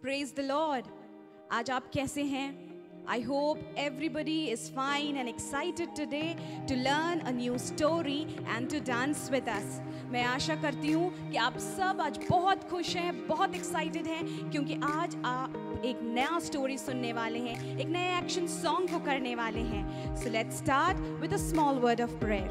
Praise the Lord. आज आप कैसे हैं? I hope everybody is fine and excited today to learn a new story and to dance with us. मैं आशा करती हूँ कि आप सब आज बहुत खुश हैं, बहुत एक्साइटेड हैं, क्योंकि आज आप एक नया स्टोरी सुनने वाले हैं, एक नए एक्शन सॉन्ग को करने वाले हैं। So let's start with a small word of prayer.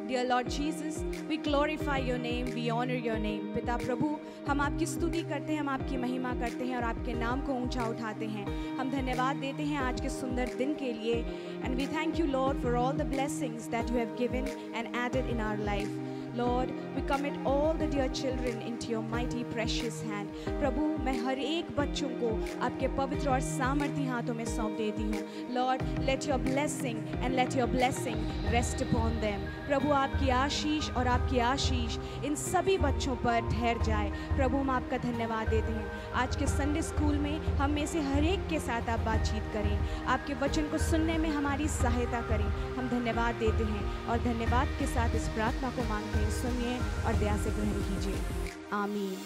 Dear Lord Jesus, we glorify your name, we honor your name. पिता प्रभु, हम आपकी स्तुति करते हैं, हम आपकी महिमा करते हैं और आपके नाम को ऊंचा उठाते हैं। हम धन्यवाद देते हैं आज के सुंदर दिन के लिए। And we thank you, Lord, for all the blessings that you have given and added in our life. Lord, we commit all the dear children into your mighty precious hand. प्रभु, मैं हर एक बच्चों को आपके पवित्र और सामर्थी हाथों में सौंप देती हूँ। Lord, let your blessing and let your blessing rest upon them. प्रभु, आपकी आशीष और आपकी आशीष इन सभी बच्चों पर ठहर जाए। प्रभु, हम आपका धन्यवाद देते हैं। आज के संडे स्कूल में हम में से हर एक के साथ आप बातचीत करें, आपके वचन को सुनने में हमारी सहायता करें। हम धन्यवाद देते हैं और धन्यवाद के साथ इस प्रार्थना को मांगते हैं। सुनिए और दया से ग्रहण कीजिए। आमीन।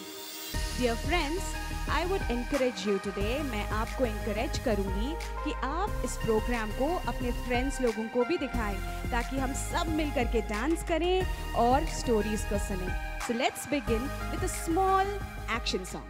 Dear friends, I would encourage you today, मैं आपको encourage करूँगी कि आप इस प्रोग्राम को अपने फ्रेंड्स लोगों को भी दिखाएं, ताकि हम सब मिल करके डांस करें और स्टोरीज को सुनें। So let's begin with a small action song.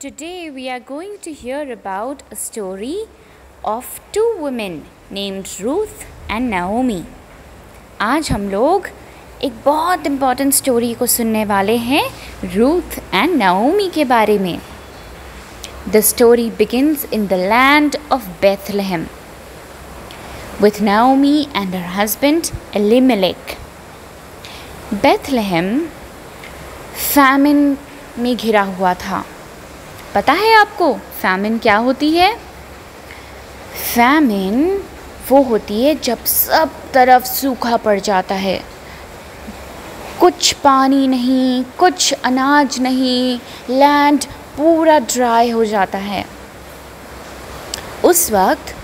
Today we are going to hear about a story of two women named Ruth and Naomi. आज हम लोग एक बहुत इम्पॉर्टेंट स्टोरी को सुनने वाले हैं रूथ एंड नाओमी के बारे में। The story begins in the land of Bethlehem with Naomi and her husband Elimelech. Bethlehem famine में घिरा हुआ था। पता है आपको फैमिन क्या होती है? फैमिन वो होती है जब सब तरफ सूखा पड़ जाता है, कुछ पानी नहीं, कुछ अनाज नहीं, लैंड पूरा ड्राई हो जाता है। उस वक्त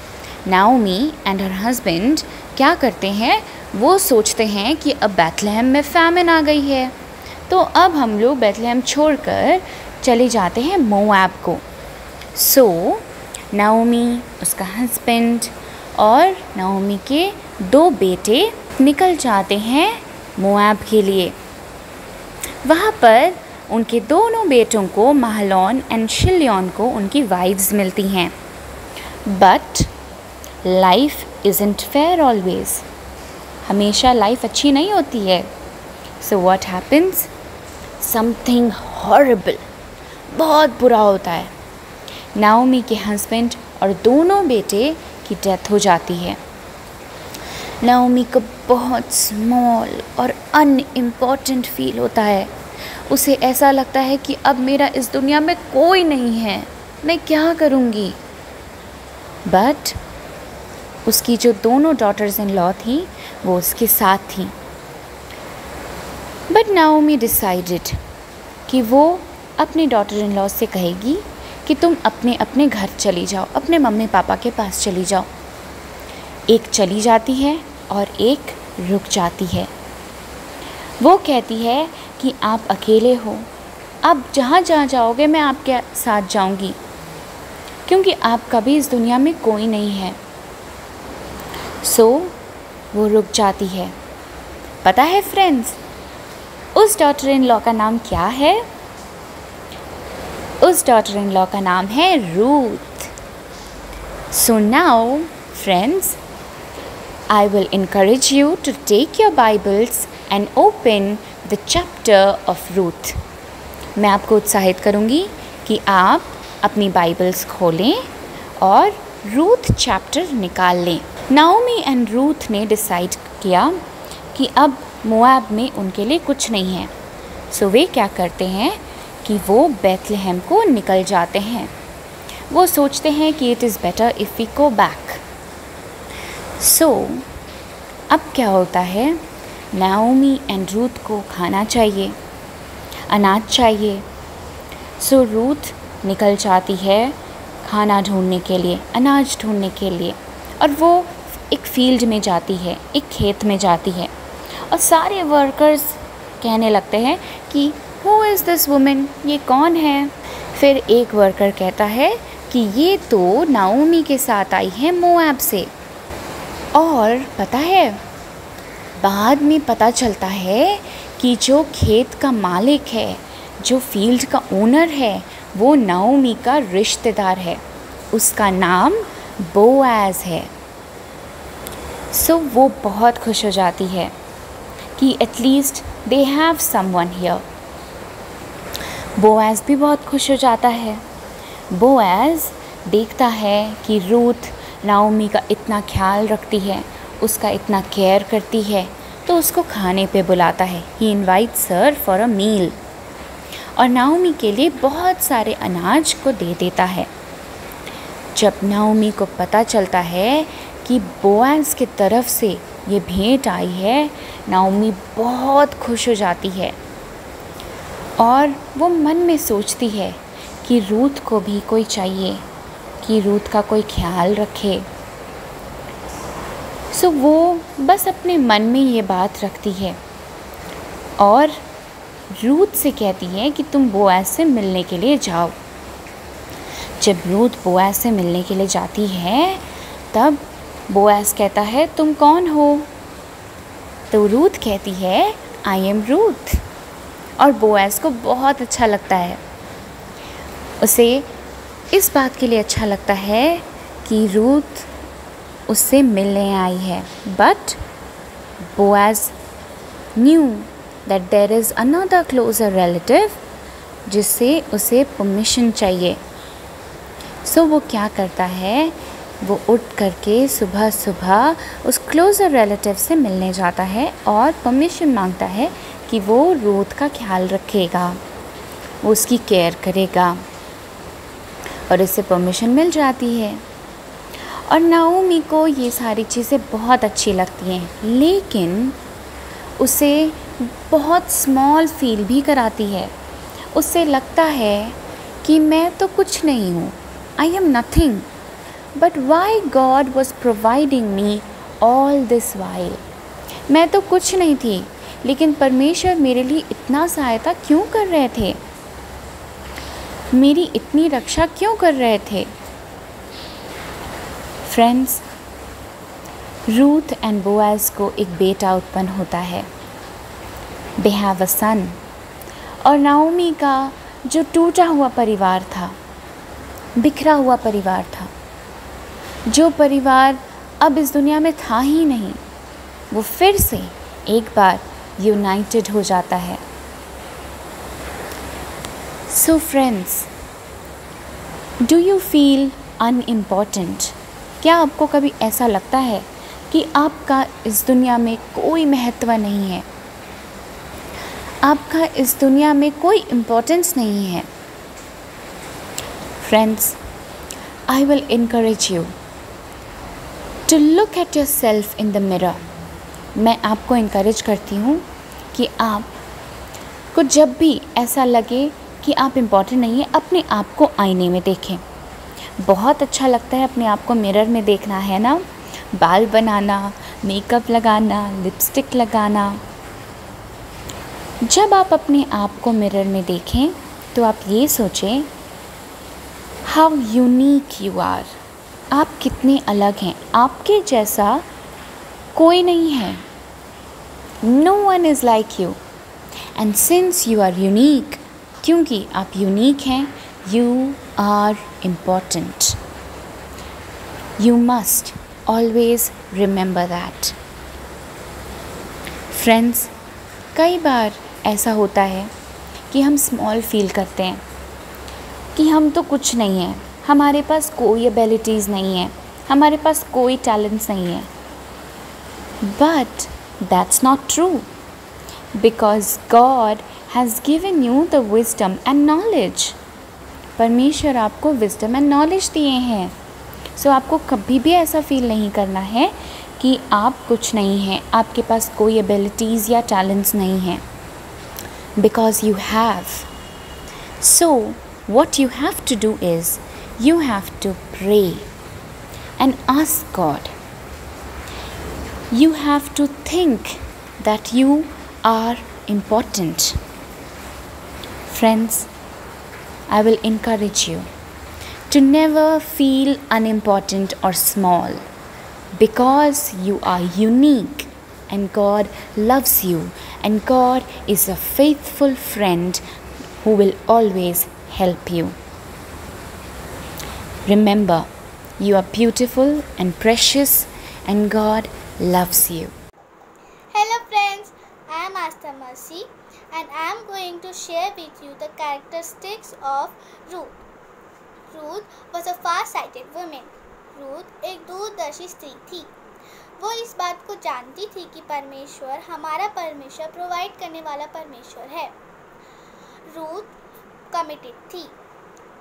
नाओमी एंड हर हस्बैंड क्या करते हैं? वो सोचते हैं कि अब बैथलेहम में फैमिन आ गई है, तो अब हम लोग बैथलेहम छोड़कर चले जाते हैं मोआब को। सो नाओमी, उसका हस्बैंड और नाओमी के 2 बेटे निकल जाते हैं मोआब के लिए। वहाँ पर उनके दोनों बेटों को, महलोन एंड शिल्योन को, उनकी वाइव्स मिलती हैं। But life isn't fair always. हमेशा लाइफ अच्छी नहीं होती है। So what happens? Something horrible, बहुत बुरा होता है। नाओमी के हस्बैंड और दोनों बेटे की डेथ हो जाती है। नाओमी को बहुत स्मॉल और अनइम्पॉर्टेंट फील होता है। उसे ऐसा लगता है कि अब मेरा इस दुनिया में कोई नहीं है, मैं क्या करूँगी। बट उसकी जो दोनों डॉटर्स इन लॉ थी वो उसके साथ थी। बट नाओमी डिसाइडेड कि वो अपने डॉटर इन लॉ से कहेगी कि तुम अपने अपने घर चली जाओ, अपने मम्मी पापा के पास चली जाओ। एक चली जाती है और एक रुक जाती है। वो कहती है कि आप अकेले हो, आप जहाँ जहाँ जाओगे मैं आपके साथ जाऊँगी, क्योंकि आपका भी इस दुनिया में कोई नहीं है। सो वो रुक जाती है। पता है फ्रेंड्स, उस डॉटर इन लॉ का नाम क्या है? उस डॉटर इन लॉ का नाम है Ruth. So now friends, I will encourage you to take your Bibles and open the chapter of Ruth. मैं आपको उत्साहित करूँगी कि आप अपनी बाइबल्स खोलें और रूथ चैप्टर निकाल लें। नाओमी एंड रूथ ने डिसाइड किया कि अब मोआब में उनके लिए कुछ नहीं है। सो वे क्या करते हैं कि वो बेथलेहेम को निकल जाते हैं। वो सोचते हैं कि it is better if we go back. So अब क्या होता है, नाओमी एंड रूथ को खाना चाहिए, अनाज चाहिए। सो रूथ निकल जाती है खाना ढूंढने के लिए, अनाज ढूंढने के लिए, और वो एक फील्ड में जाती है, एक खेत में जाती है, और सारे वर्कर्स कहने लगते हैं कि हु इज़ दिस वुमन, ये कौन है। फिर एक वर्कर कहता है कि ये तो नाओमी के साथ आई है मोआब से। और पता है, बाद में पता चलता है कि जो खेत का मालिक है, जो फील्ड का ओनर है, वो नाओमी का रिश्तेदार है। उसका नाम बोआज है। सो वो बहुत खुश हो जाती है कि at least they have someone here. Boaz भी बहुत खुश हो जाता है। बोआज देखता है कि रूथ नाओमी का इतना ख्याल रखती है, उसका इतना केयर करती है, तो उसको खाने पे बुलाता है। ही इनवाइट्स हर फॉर अ मील, और नाओमी के लिए बहुत सारे अनाज को दे देता है। जब नाओमी को पता चलता है कि बोआज की तरफ से ये भेंट आई है, नाओमी बहुत खुश हो जाती है और वो मन में सोचती है कि रूथ को भी कोई चाहिए, कि रूथ का कोई ख्याल रखे। सो वो बस अपने मन में ये बात रखती है और रूथ से कहती है कि तुम बोआज से मिलने के लिए जाओ। जब रूथ बोआज से मिलने के लिए जाती है, तब बोआज कहता है तुम कौन हो? तो रूथ कहती है आई एम रूथ। और बोआज को बहुत अच्छा लगता है। उसे इस बात के लिए अच्छा लगता है कि रूथ उससे मिलने आई है। But Boaz knew that there is another closer relative जिससे उसे परमिशन चाहिए। सो वो क्या करता है, वो उठ करके सुबह सुबह उस क्लोज़र रिलेटिव से मिलने जाता है और परमिशन मांगता है कि वो रूथ का ख्याल रखेगा, वो उसकी केयर करेगा, और इससे परमिशन मिल जाती है। और नाओमी को ये सारी चीज़ें बहुत अच्छी लगती हैं, लेकिन उसे बहुत स्मॉल फील भी कराती है। उससे लगता है कि मैं तो कुछ नहीं हूँ, I am nothing, but why God was providing me all this while. मैं तो कुछ नहीं थी, लेकिन परमेश्वर मेरे लिए इतना सहायता क्यों कर रहे थे, मेरी इतनी रक्षा क्यों कर रहे थे। फ्रेंड्स, रूथ एंड बोआज को एक बेटा उत्पन्न होता है। दे हैव अ सन। और नाओमी का जो टूटा हुआ परिवार था, बिखरा हुआ परिवार था, जो परिवार अब इस दुनिया में था ही नहीं, वो फिर से एक बार यूनाइटेड हो जाता है। So friends, do you feel unimportant? क्या आपको कभी ऐसा लगता है कि आपका इस दुनिया में कोई महत्व नहीं है, आपका इस दुनिया में कोई इम्पोर्टेंस नहीं है? Friends, I will encourage you to look at yourself in the mirror. मैं आपको encourage करती हूँ कि आप को जब भी ऐसा लगे कि आप इम्पोर्टेंट नहीं है, अपने आप को आईने में देखें। बहुत अच्छा लगता है अपने आप को मिरर में देखना, है ना? बाल बनाना, मेकअप लगाना, लिपस्टिक लगाना। जब आप अपने आप को मिरर में देखें तो आप ये सोचें, हाउ यूनिक यू आर। आप कितने अलग हैं, आपके जैसा कोई नहीं है। No one is like you. And since you are unique, क्योंकि आप यूनिक हैं, you are important. You must always remember that. Friends, कई बार ऐसा होता है कि हम स्मॉल फील करते हैं कि हम तो कुछ नहीं हैं, हमारे पास कोई एबिलिटीज़ नहीं है, हमारे पास कोई टैलेंट्स नहीं है। But that's not true, because God has given you the wisdom and knowledge. परमेश्वर आपको विजडम एंड नॉलेज दिए हैं। सो आपको कभी भी ऐसा फील नहीं करना है कि आप कुछ नहीं हैं, आपके पास कोई एबिलिटीज़ या टैलेंट्स नहीं हैं, because you have. So what you have to do is you have to pray and ask God. You have to think that you are important. Friends, I will encourage you to never feel unimportant or small, because you are unique and God loves you, and God is a faithful friend who will always help you. Remember, you are beautiful and precious, and God loves you. Hello friends, I am Asta Mercy and I am going to share with you the characteristics of Ruth. Ruth was a far-sighted woman. Ruth एक दूरदर्शी स्त्री थी। वो इस बात को जानती थी कि परमेश्वर हमारा परमेश्वर प्रोवाइड करने वाला परमेश्वर है। रूथ कमिटेड थी।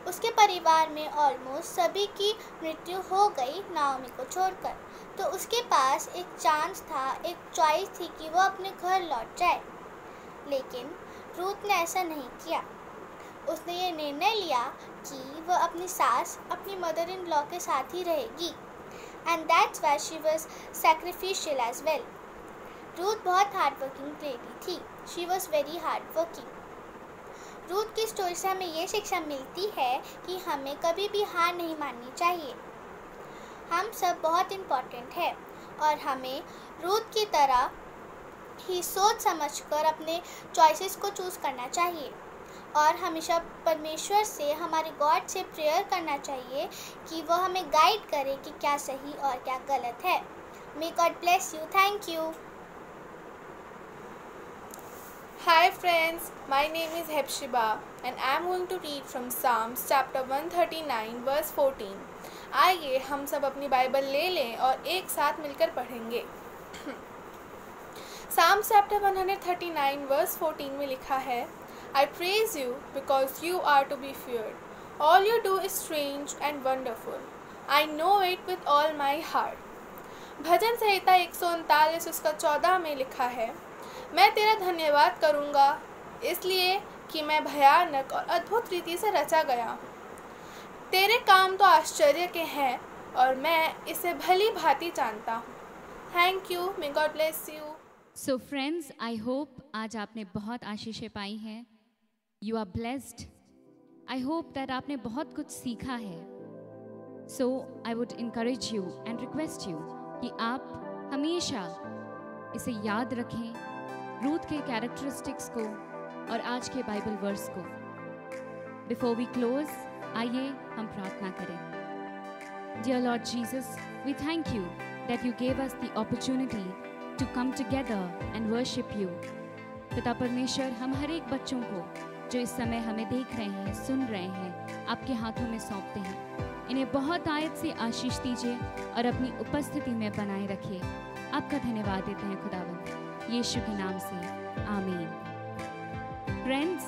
उसके परिवार में ऑलमोस्ट सभी की मृत्यु हो गई नाओमी को छोड़कर, तो उसके पास एक चांस था, एक चॉइस थी कि वो अपने घर लौट जाए। लेकिन रूथ ने ऐसा नहीं किया। उसने ये निर्णय लिया कि वह अपनी सास, अपनी मदर इन लॉ के साथ ही रहेगी। And that's why she was sacrificial as well. Ruth बहुत हार्ड वर्किंग लेडी थी। She was very hard working. Ruth की स्टोरी से हमें ये शिक्षा मिलती है कि हमें कभी भी हार नहीं माननी चाहिए। हम सब बहुत इम्पोर्टेंट है और हमें रूथ की तरह ही सोच समझकर अपने चॉइसेस को चूज़ करना चाहिए और हमेशा परमेश्वर से, हमारे गॉड से प्रेयर करना चाहिए कि वह हमें गाइड करे कि क्या सही और क्या गलत है। मे God bless you. Thank you. Hi friends, my name is Hepzibah and I am going to read from Psalms chapter 139 verse 14. आइए हम सब अपनी बाइबल ले लें और एक साथ मिलकर पढ़ेंगे। Psalms chapter 139 verse 14 में लिखा है, I praise you because you are to be feared. All you do is strange and wonderful. I know it with all my heart. भजन संहिता 139 उसका 14 में लिखा है, मैं तेरा धन्यवाद करूँगा इसलिए कि मैं भयानक और अद्भुत रीति से रचा गया हूँ। तेरे काम तो आश्चर्य के हैं और मैं इसे भली भांति जानता हूँ। Thank you. May God bless you. So friends, I hope आज आपने बहुत आशीषें पाई हैं। You are blessed. I hope that आपने बहुत कुछ सीखा है। So I would encourage you and request you कि आप हमेशा इसे याद रखें, रूथ के कैरेक्टरिस्टिक्स को और आज के बाइबल वर्स को। बिफोर वी क्लोज, आइए हम प्रार्थना करें। Dear Lord Jesus, we thank you that you gave us the opportunity to come together and worship you. पिता परमेश्वर, हम हर एक बच्चों को जो इस समय हमें देख रहे हैं, सुन रहे हैं, आपके हाथों में सौंपते हैं। इन्हें बहुत आयत से आशीष दीजिए और अपनी उपस्थिति में बनाए रखिए। आपका धन्यवाद देते हैं खुदावंद, यीशु के नाम से, आमीन। फ्रेंड्स,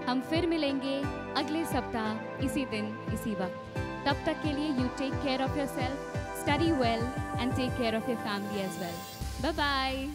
हम फिर मिलेंगे अगले सप्ताह इसी दिन इसी वक्त। तब तक के लिए you take care of yourself, study well and take care of your family as well. Bye bye.